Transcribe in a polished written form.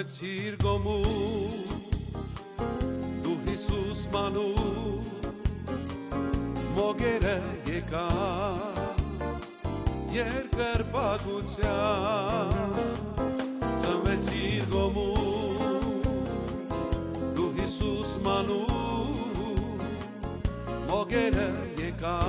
Ծնվեցիր գոմուր դու Հիսուս մանուր մոգերը եկա երկրպագության Ծնվեցիր գոմուր դու Հիսուս մանուր մոգերը եկա